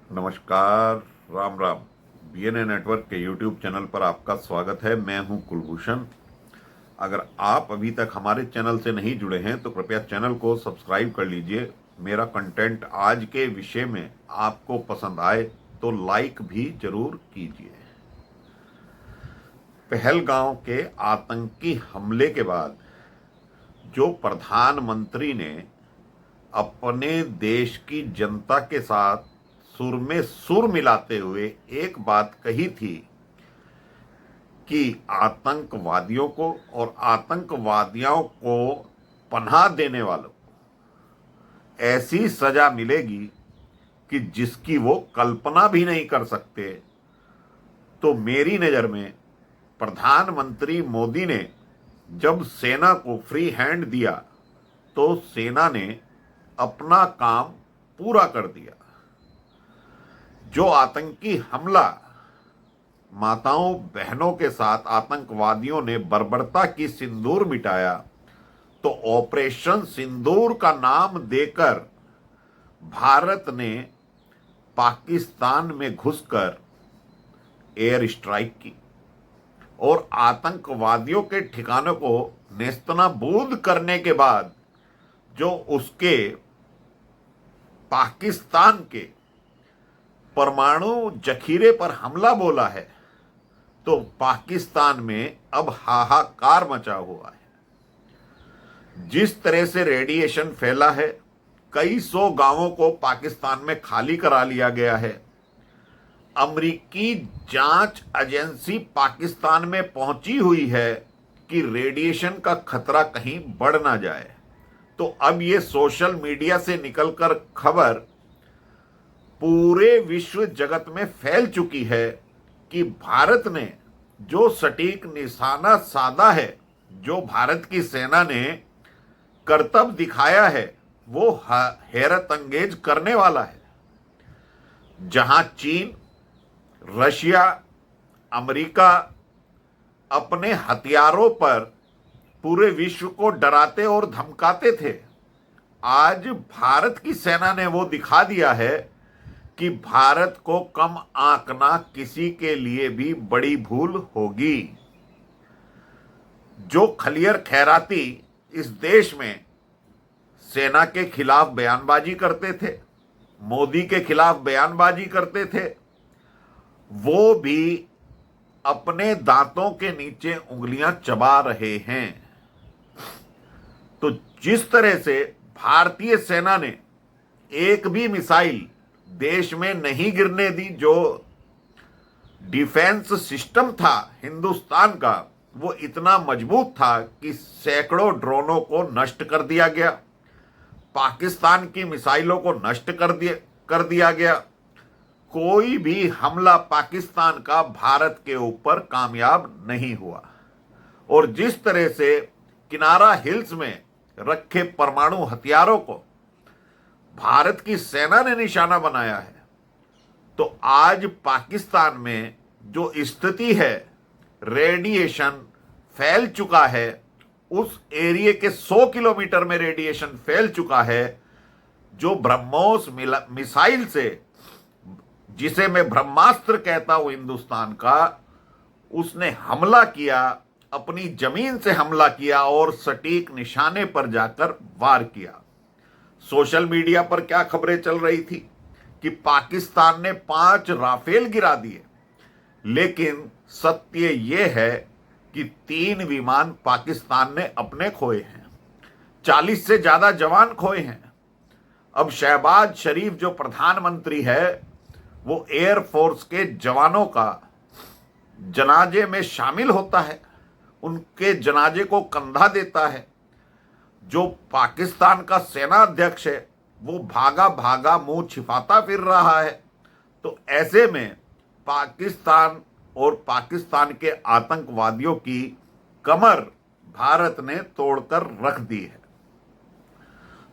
नमस्कार। Ram Ram. BNA network के YouTube channel पर आपका स्वागत है। मैं हूं कुलभूषण। अगर आप अभी तक हमारे चैनल से नहीं जुड़े हैं तो कृपया चैनल को सब्सक्राइब कर लीजिए। मेरा कंटेंट आज के विषय में आपको पसंद आए तो लाइक भी जरूर कीजिए। पहलगांव के आतंकी हमले के बाद जो प्रधानमंत्री ने अपने देश की जनता के साथ सुर में सुर मिलाते हुए एक बात कही थी कि आतंकवादियों को और आतंकवादियों को पनाह देने वालों को ऐसी सजा मिलेगी कि जिसकी वो कल्पना भी नहीं कर सकते। तो मेरी नज़र में प्रधानमंत्री मोदी ने जब सेना को फ्री हैंड दिया तो सेना ने अपना काम पूरा कर दिया। जो आतंकी हमला माताओं बहनों के साथ आतंकवादियों ने बर्बरता की सिंदूर मिटाया, तो ऑपरेशन सिंदूर का नाम देकर भारत ने पाकिस्तान में घुसकर एयर स्ट्राइक की और आतंकवादियों के ठिकानों को नेस्तनाबूद करने के बाद जो उसके पाकिस्तान के परमाणु जखीरे पर हमला बोला है, तो पाकिस्तान में अब हाहाकार मचा हुआ है। जिस तरह से रेडिएशन फैला है, कई सौ गांवों को पाकिस्तान में खाली करा लिया गया है। अमेरिकी जांच एजेंसी पाकिस्तान में पहुंची हुई है कि रेडिएशन का खतरा कहीं बढ़ ना जाए। तो अब ये सोशल मीडिया से निकलकर खबर पूरे विश्व जगत में फैल चुकी है कि भारत ने जो सटीक निशाना साधा है, जो भारत की सेना ने करतब दिखाया है, वो हैरत अंगेज करने वाला है। जहां चीन, रशिया, अमेरिका अपने हथियारों पर पूरे विश्व को डराते और धमकाते थे, आज भारत की सेना ने वो दिखा दिया है कि भारत को कम आंकना किसी के लिए भी बड़ी भूल होगी। जो खलियर खैराती इस देश में सेना के खिलाफ बयानबाजी करते थे, मोदी के खिलाफ बयानबाजी करते थे, वो भी अपने दांतों के नीचे उंगलियां चबा रहे हैं। तो जिस तरह से भारतीय सेना ने एक भी मिसाइल देश में नहीं गिरने दी, जो डिफेंस सिस्टम था हिंदुस्तान का वो इतना मजबूत था कि सैकड़ों ड्रोनों को नष्ट कर दिया गया, पाकिस्तान की मिसाइलों को नष्ट कर दिया गया। कोई भी हमला पाकिस्तान का भारत के ऊपर कामयाब नहीं हुआ। और जिस तरह से किनारा हिल्स में रखे परमाणु हथियारों को भारत की सेना ने निशाना बनाया है, तो आज पाकिस्तान में जो स्थिति है, रेडिएशन फैल चुका है। उस एरिया के 100 किलोमीटर में रेडिएशन फैल चुका है। जो ब्रह्मोस मिसाइल से, जिसे मैं ब्रह्मास्त्र कहता हूं हिंदुस्तान का, उसने हमला किया, अपनी जमीन से हमला किया और सटीक निशाने पर जाकर वार किया। सोशल मीडिया पर क्या खबरें चल रही थी कि पाकिस्तान ने 5 राफेल गिरा दिए, लेकिन सत्य यह है कि 3 विमान पाकिस्तान ने अपने खोए हैं, 40 से ज्यादा जवान खोए हैं। अब शहबाज शरीफ जो प्रधानमंत्री है, वो एयरफोर्स के जवानों का जनाजे में शामिल होता है, उनके जनाजे को कंधा देता है। जो पाकिस्तान का सेना अध्यक्ष है वो भागा भागा मुंह छिपाता फिर रहा है। तो ऐसे में पाकिस्तान और पाकिस्तान के आतंकवादियों की कमर भारत ने तोड़कर रख दी है।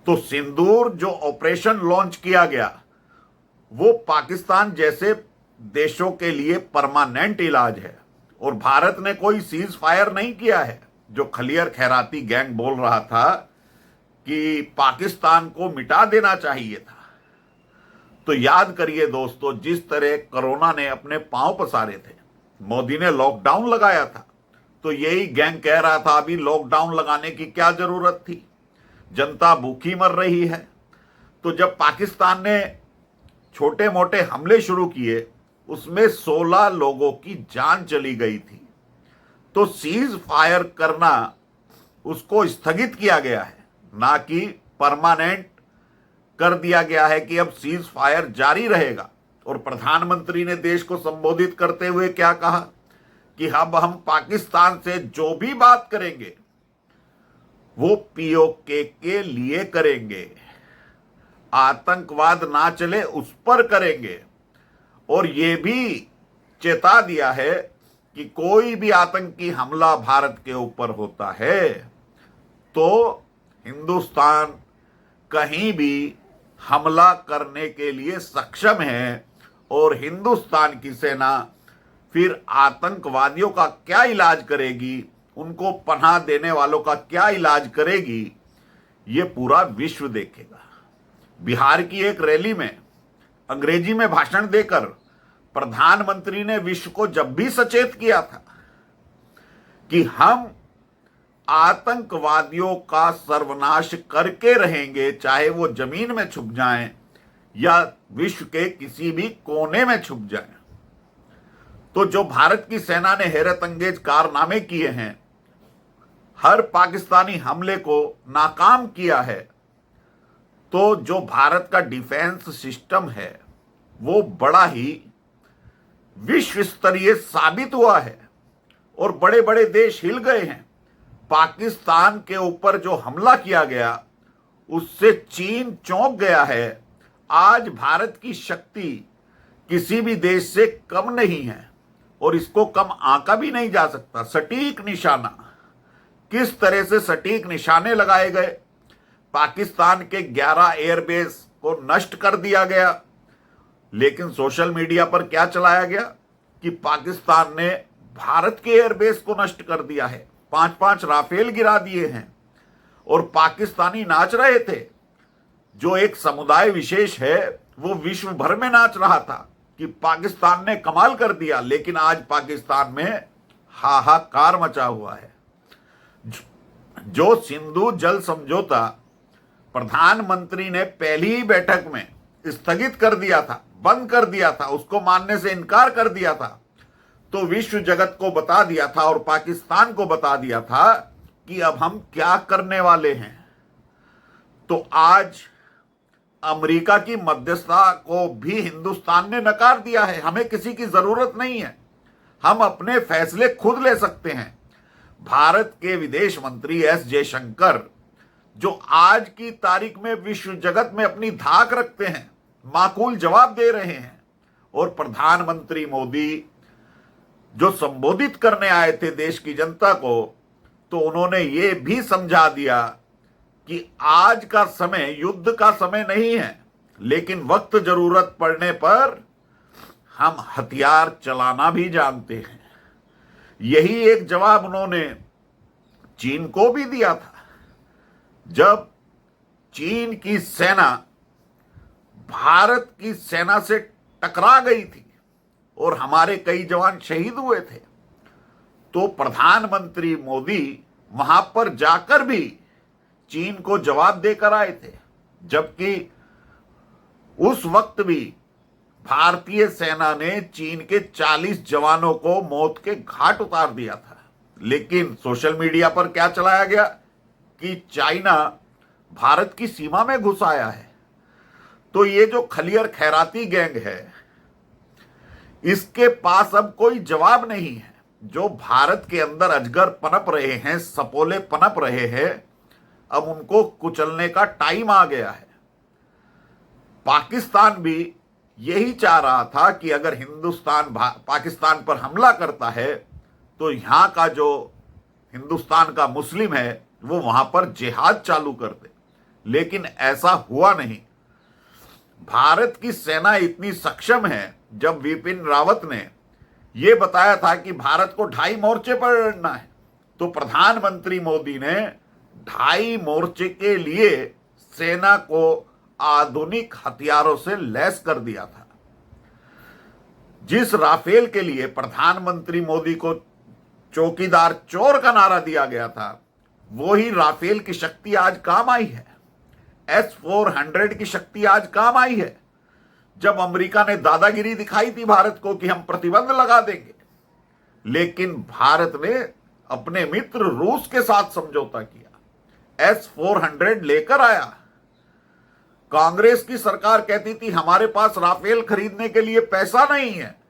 तो सिंदूर जो ऑपरेशन लॉन्च किया गया, वो पाकिस्तान जैसे देशों के लिए परमानेंट इलाज है। और भारत ने कोई सीज फायर नहीं किया है। जो खलियर खैराती गैंग बोल रहा था कि पाकिस्तान को मिटा देना चाहिए था, तो याद करिए दोस्तों, जिस तरह कोरोना ने अपने पांव पसारे थे, मोदी ने लॉकडाउन लगाया था, तो यही गैंग कह रहा था अभी लॉकडाउन लगाने की क्या जरूरत थी, जनता भूखी मर रही है। तो जब पाकिस्तान ने छोटे मोटे हमले शुरू किए, उसमें 16 लोगों की जान चली गई थी। तो सीज फायर करना उसको स्थगित किया गया है, ना कि परमानेंट कर दिया गया है कि अब सीज फायर जारी रहेगा। और प्रधानमंत्री ने देश को संबोधित करते हुए क्या कहा कि अब हम पाकिस्तान से जो भी बात करेंगे वो पीओके के लिए करेंगे, आतंकवाद ना चले उस पर करेंगे। और ये भी चेता दिया है कि कोई भी आतंकी हमला भारत के ऊपर होता है तो हिंदुस्तान कहीं भी हमला करने के लिए सक्षम है, और हिंदुस्तान की सेना फिर आतंकवादियों का क्या इलाज करेगी, उनको पनाह देने वालों का क्या इलाज करेगी, ये पूरा विश्व देखेगा। बिहार की एक रैली में अंग्रेजी में भाषण देकर प्रधानमंत्री ने विश्व को जब भी सचेत किया था कि हम आतंकवादियों का सर्वनाश करके रहेंगे, चाहे वो जमीन में छुप जाएं या विश्व के किसी भी कोने में छुप जाएं। तो जो भारत की सेना ने हैरत अंगेज कारनामे किए हैं, हर पाकिस्तानी हमले को नाकाम किया है, तो जो भारत का डिफेंस सिस्टम है वो बड़ा ही विश्व स्तरीय साबित हुआ है और बड़े बड़े देश हिल गए हैं। पाकिस्तान के ऊपर जो हमला किया गया उससे चीन चौंक गया है। आज भारत की शक्ति किसी भी देश से कम नहीं है और इसको कम आंका भी नहीं जा सकता। सटीक निशाना, किस तरह से सटीक निशाने लगाए गए, पाकिस्तान के 11 एयरबेस को नष्ट कर दिया गया। लेकिन सोशल मीडिया पर क्या चलाया गया कि पाकिस्तान ने भारत के एयरबेस को नष्ट कर दिया है, 5-5 राफेल गिरा दिए हैं, और पाकिस्तानी नाच रहे थे। जो एक समुदाय विशेष है वो विश्व भर में नाच रहा था कि पाकिस्तान ने कमाल कर दिया। लेकिन आज पाकिस्तान में हाहाकार मचा हुआ है। जो सिंधु जल समझौता प्रधानमंत्री ने पहली ही बैठक में स्थगित कर दिया था, बंद कर दिया था, उसको मानने से इनकार कर दिया था, तो विश्व जगत को बता दिया था और पाकिस्तान को बता दिया था कि अब हम क्या करने वाले हैं। तो आज अमेरिका की मध्यस्थता को भी हिंदुस्तान ने नकार दिया है। हमें किसी की जरूरत नहीं है, हम अपने फैसले खुद ले सकते हैं। भारत के विदेश मंत्री एस जयशंकर, जो आज की तारीख में विश्व जगत में अपनी धाक रखते हैं, माकूल जवाब दे रहे हैं। और प्रधानमंत्री मोदी जो संबोधित करने आए थे देश की जनता को, तो उन्होंने ये भी समझा दिया कि आज का समय युद्ध का समय नहीं है, लेकिन वक्त जरूरत पड़ने पर हम हथियार चलाना भी जानते हैं। यही एक जवाब उन्होंने चीन को भी दिया था। जब चीन की सेना भारत की सेना से टकरा गई थी और हमारे कई जवान शहीद हुए थे, तो प्रधानमंत्री मोदी वहां पर जाकर भी चीन को जवाब देकर आए थे। जबकि उस वक्त भी भारतीय सेना ने चीन के 40 जवानों को मौत के घाट उतार दिया था। लेकिन सोशल मीडिया पर क्या चलाया गया कि चाइना भारत की सीमा में घुस आया है। तो ये जो खलियर खैराती गैंग है, इसके पास अब कोई जवाब नहीं है। जो भारत के अंदर अजगर पनप रहे हैं, सपोले पनप रहे हैं, अब उनको कुचलने का टाइम आ गया है। पाकिस्तान भी यही चाह रहा था कि अगर हिंदुस्तान पाकिस्तान पर हमला करता है तो यहां का जो हिंदुस्तान का मुस्लिम है वो वहां पर जिहाद चालू कर दे। लेकिन ऐसा हुआ नहीं। भारत की सेना इतनी सक्षम है, जब विपिन रावत ने यह बताया था कि भारत को 2.5 मोर्चे पर लड़ना है, तो प्रधानमंत्री मोदी ने 2.5 मोर्चे के लिए सेना को आधुनिक हथियारों से लैस कर दिया था। जिस राफेल के लिए प्रधानमंत्री मोदी को चौकीदार चोर का नारा दिया गया था, वो ही राफेल की शक्ति आज काम आई है। S-400 की शक्ति आज काम आई है। जब अमेरिका ने दादागिरी दिखाई थी भारत को कि हम प्रतिबंध लगा देंगे, लेकिन भारत ने अपने मित्र रूस के साथ समझौता किया, S-400 लेकर आया। कांग्रेस की सरकार कहती थी हमारे पास राफेल खरीदने के लिए पैसा नहीं है,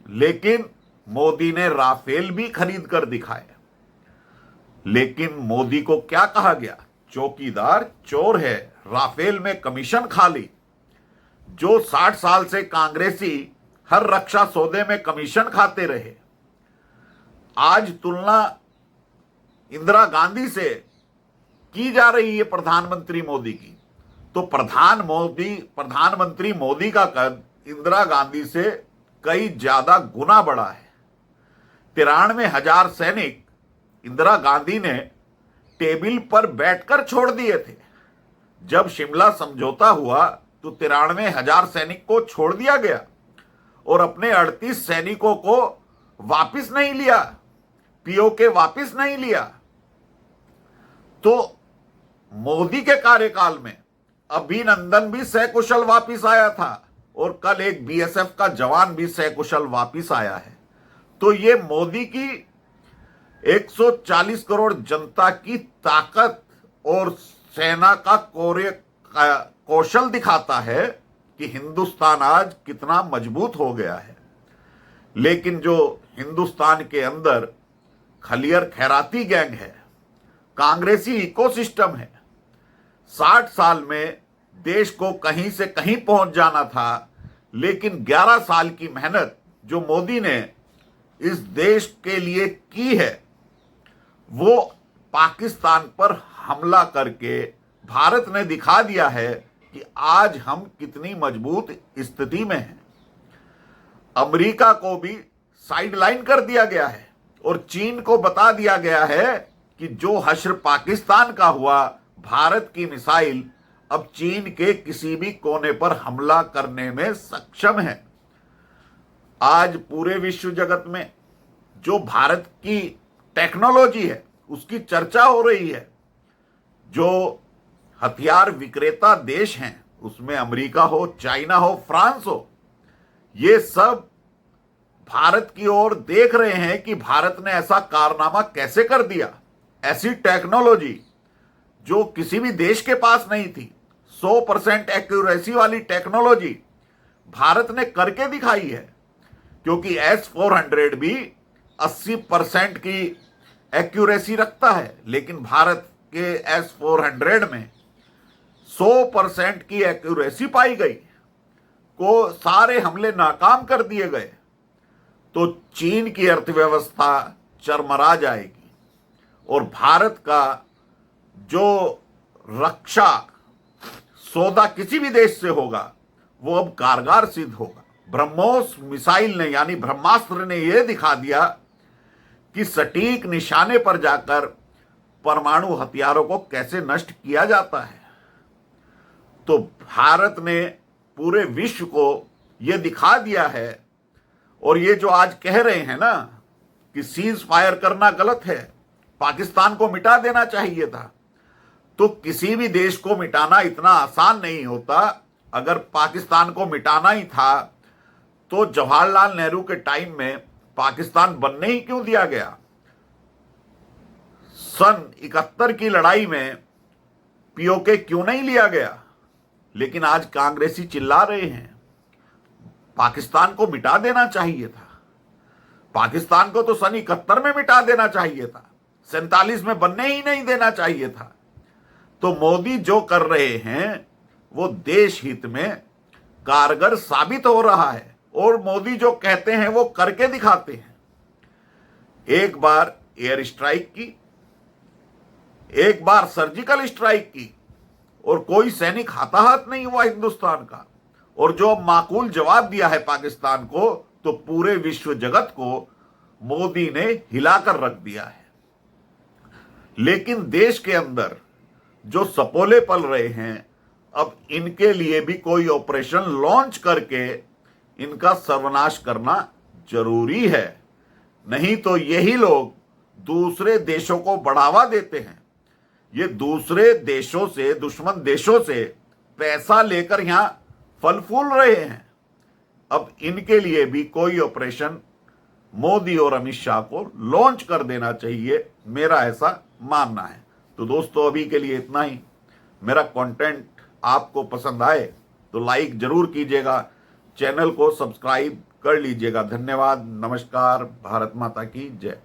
लेकिन मोदी ने राफेल भी खरीद कर दिखाए। लेकिन मोदी को क्या कहा गया? चौकीदार चोर है, राफेल में कमीशन खा ली। जो 60 साल से कांग्रेसी हर रक्षा सौदे में कमीशन खाते रहे, आज तुलना इंदिरा गांधी से की जा रही है प्रधानमंत्री मोदी की, तो प्रधानमंत्री मोदी का कद इंदिरा गांधी से कई ज्यादा गुना बड़ा है। 93,000 सैनिक इंदिरा गांधी ने टेबल पर बैठकर छोड़ दिए थे। जब शिमला समझौता हुआ तो 93,000 सैनिक को छोड़ दिया गया और अपने 38 सैनिकों को वापस नहीं लिया, पीओके वापस नहीं लिया। तो मोदी के कार्यकाल में अभिनंदन भी सकुशल वापस आया था और कल एक बीएसएफ का जवान भी सकुशल वापस आया है। तो ये मोदी की 140 करोड़ जनता की ताकत और सेना का कौशल दिखाता है कि हिंदुस्तान आज कितना मजबूत हो गया है। लेकिन जो हिंदुस्तान के अंदर खलियर खैराती गैंग है, कांग्रेसी इकोसिस्टम है, 60 साल में देश को कहीं से कहीं पहुंच जाना था, लेकिन 11 साल की मेहनत जो मोदी ने इस देश के लिए की है, वो पाकिस्तान पर हमला करके भारत ने दिखा दिया है कि आज हम कितनी मजबूत स्थिति में हैं। अमेरिका को भी साइडलाइन कर दिया गया है और चीन को बता दिया गया है कि जो हश्र पाकिस्तान का हुआ, भारत की मिसाइल अब चीन के किसी भी कोने पर हमला करने में सक्षम है। आज पूरे विश्व जगत में जो भारत की टेक्नोलॉजी है उसकी चर्चा हो रही है। जो हथियार विक्रेता देश हैं, उसमें अमेरिका हो, चाइना हो, फ्रांस हो, ये सब भारत की ओर देख रहे हैं कि भारत ने ऐसा कारनामा कैसे कर दिया। ऐसी टेक्नोलॉजी जो किसी भी देश के पास नहीं थी, 100% एक्यूरेसी वाली टेक्नोलॉजी भारत ने करके दिखाई है। क्योंकि S-400 भी 80% की एक्यूरेसी रखता है, लेकिन भारत के S-400 में 100% की एक्यूरेसी पाई गई, को सारे हमले नाकाम कर दिए गए। तो चीन की अर्थव्यवस्था चरमरा जाएगी और भारत का जो रक्षा सौदा किसी भी देश से होगा वो अब कारगर सिद्ध होगा। ब्रह्मोस मिसाइल ने, यानी ब्रह्मास्त्र ने यह दिखा दिया कि सटीक निशाने पर जाकर परमाणु हथियारों को कैसे नष्ट किया जाता है। तो भारत ने पूरे विश्व को यह दिखा दिया है। और ये जो आज कह रहे हैं ना कि सीज फायर करना गलत है, पाकिस्तान को मिटा देना चाहिए था, तो किसी भी देश को मिटाना इतना आसान नहीं होता। अगर पाकिस्तान को मिटाना ही था तो जवाहरलाल नेहरू के टाइम में पाकिस्तान बनने ही क्यों दिया गया? सन 71 की लड़ाई में पीओके क्यों नहीं लिया गया? लेकिन आज कांग्रेसी चिल्ला रहे हैं पाकिस्तान को मिटा देना चाहिए था। पाकिस्तान को तो सन 71 में मिटा देना चाहिए था, 47 में बनने ही नहीं देना चाहिए था। तो मोदी जो कर रहे हैं वो देश हित में कारगर साबित हो रहा है और मोदी जो कहते हैं वो करके दिखाते हैं। एक बार एयर स्ट्राइक की, एक बार सर्जिकल स्ट्राइक की और कोई सैनिक हताहत नहीं हुआ हिंदुस्तान का। और जो अब माकूल जवाब दिया है पाकिस्तान को, तो पूरे विश्व जगत को मोदी ने हिलाकर रख दिया है। लेकिन देश के अंदर जो सपोले पल रहे हैं, अब इनके लिए भी कोई ऑपरेशन लॉन्च करके इनका सर्वनाश करना जरूरी है, नहीं तो यही लोग दूसरे देशों को बढ़ावा देते हैं। ये दूसरे देशों से, दुश्मन देशों से पैसा लेकर यहां फल फूल रहे हैं। अब इनके लिए भी कोई ऑपरेशन मोदी और अमित शाह को लॉन्च कर देना चाहिए, मेरा ऐसा मानना है। तो दोस्तों, अभी के लिए इतना ही। मेरा कंटेंट आपको पसंद आए तो लाइक जरूर कीजिएगा, चैनल को सब्सक्राइब कर लीजिएगा। धन्यवाद, नमस्कार, भारत माता की जय।